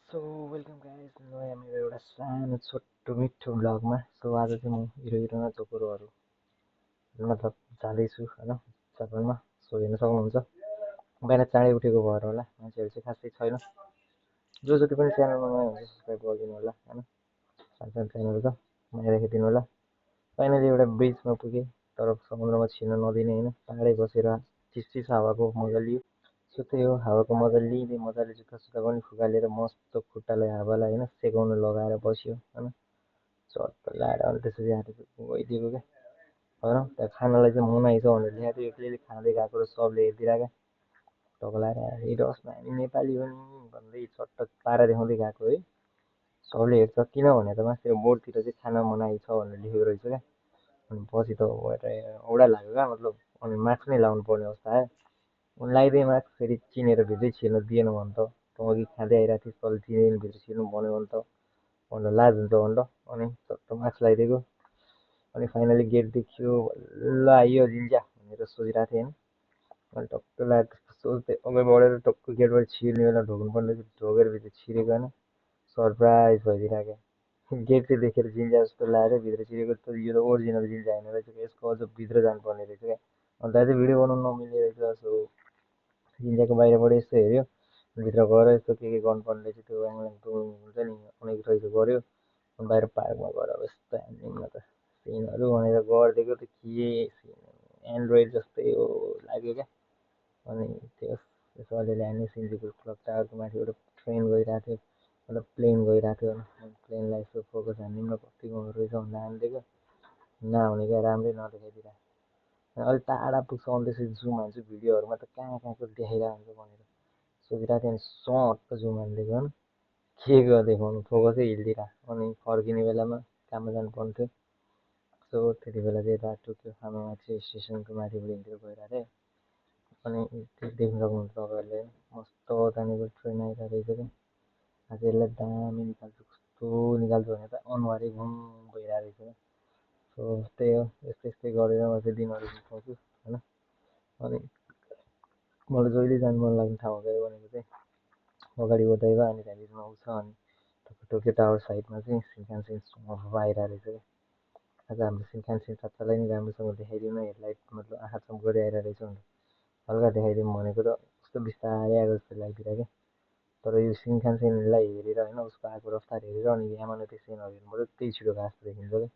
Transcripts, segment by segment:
So welcome guys नयाँ मेरो एउटा सानो छोटो मिठो भ्लगमा। सो आज चाहिँ म हिरो चोकरोहरू मतलब जाँदैछु होइन जापानमा। सो हेर्न सक्नुहुन्छ बिहान चाँडै उठेको भएर होला मान्छेहरू चाहिँ खासै छैन। जति पनि च्यानलमा नयाँ हुन्छ सब्सक्राइब गरिदिनु होला होइन। सानो सानो च्यानल छ माया राखिदिनु होला। फाइनली एउटा ब्रिजमा पुगेँ तर समुद्रमा छिर्न नदिने होइन। पाहाडै बसेर चिसचिस हावाको मजा लियो। सो त्यही हो हावाको मजा लिँदै मजाले जुत्ता सुत्ता पनि फुकालेर मस्त खुट्टालाई हावालाई होइन सेकाउन लगाएर बस्यो होइन। चट्ट लाएर अनि त्यसपछि आएर गइदिएको क्या होइन। त्यहाँ खानालाई चाहिँ मनाइ छ भनेर ल्याएको थियो एक्लैले खाँदै गएको र सबले हेरिदिरहेको टक्लाएर हेरोस् न हामी नेपाली पनि भन्दै चट्ट पारा देखाउँदै गएको है। सबले हेर्छ किनभने त माथि बोर्डतिर चाहिँ खाना मनाइ छ भनेर लेखेको रहेछ क्या। अनि पछि त औडा लाग्यो क्या मतलब। अनि मास्क नै लाउनु पर्ने अवस्था आयो। लगाइदिएँ मास्क फेरि चिनेर भित्रै छिर्न दिएन भने त अघि खाँदै आइरहेको थिएँ तल चिनेर भित्र छिर्नु भन्यो भने त भन्दा लाज हुन्छ भनेर अनि चट्ट मास्क लगाइदिएको। अनि फाइनली गेट देखियो ल आइयो जिन्जा भनेर सोचिरहेको थिएँ होइन। अनि टक्क लाएर सोच्दै अगाडि बढेर टक्क गेटबाट छिर्ने बेला ढोग्नु पर्ने ढोगेर भित्र छिरेको होइन। सरप्राइज भइदिरहेको गेट चाहिँ देखेर जिन्जा जस्तो लगाएर भित्र छिरेको त यो त ओरिजिनल जिन्जा होइन रहेछ क्या। यसको अझ भित्र जानुपर्ने रहेछ क्या। अन्त चाहिँ भिडियो बनाउनु नमिल्ने रहेछ। सो जिन्जाको बाहिरबाट यस्तो हेऱ्यो भित्र गएर यस्तो के गर्नुपर्ने रहेछ त्यो हुन्छ नि अनेक रहेछ गऱ्यो। अनि बाहिर पार्कमा गएर अब यस्तो हान्दिउँ न त सिनहरू भनेर गरिदिएको त के सिन एन्ड्रोइड जस्तै हो लाग्यो क्या। अनि त्यसो अलिअलि हान्ने सिन्जीको क्लक टावरको माथिबाट ट्रेन गइरहेको थियो मतलब प्लेन गइरहेको थियो होइन। प्लेनलाई यसो फोकस हानिदिउँ न कति गएको रहेछ भनेर हानिदिएको नहुने क्या राम्रै नदेखाइदिरहेको। अलिक टाढा पुग्छ अनि त्यसपछि जुम हान्छु भिडियोहरूमा त कहाँ कहाँको देखाइरहेको हुन्छ भनेर सोचिरहेको थिएँ। अनि सट्ट जुम हानिदिएको होइन के गयो देखाउनु फोकसै हिल्दिरहेको। अनि फर्किने बेलामा काममा जानुपर्ने थियो। सो त्यति बेला चाहिँ रात टोक्यो आमामाथि स्टेसनको माथिबाट हिँडेर गइरहेको थिएँ। अनि देख्न सक्नुहुन्छ तपाईँहरूले मस्त त्यहाँनिर ट्रेन आइरहेको रहेछ क्या। आज यसलाई दामी निकाल्छु कस्तो निकाल्छु भने त अनुहारै घुम भइरहेको रहेछ क्या। सो त्यही हो यस्तै यस्तै गरेर म चाहिँ दिनहरू बिताउँछु होइन। अनि मलाई जहिले जानु मन लाग्ने ठाउँ गयो भनेको चाहिँ अगाडि ओदाइवा अनि त्यहाँनिर आउँछ अनि टोकियो टावर साइडमा चाहिँ सिन्कानसेन आइरहेको रहेछ क्या। आज हाम्रो सिन्कानसेन साथीलाई नि राम्रोसँग देखाइदिउँ न हेडलाइट मतलब आँखा चम्कदै आइरहेको रहेछ भनेर हल्का देखाइदिउँ भनेको त कस्तो बिस्तारै आएको जस्तो लागिरहेको क्या। तर यो सिन्कानसेनलाई हेरेर होइन उसको आएको रफ्तार हेरेर अनि यामानो सेनहरू हेर्नुपर्छ त्यही छिटो गएको जस्तो देखिन्छ क्या।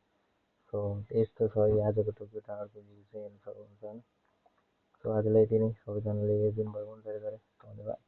सो यस्तो छ यो आजको टोकियो टावरको भ्यू चाहिँ हेर्न सक्नुहुन्छ होइन। सो आजलाई यति नै सबैजनाले हेरिदिनु भयो भने धेरै धेरै धन्यवाद।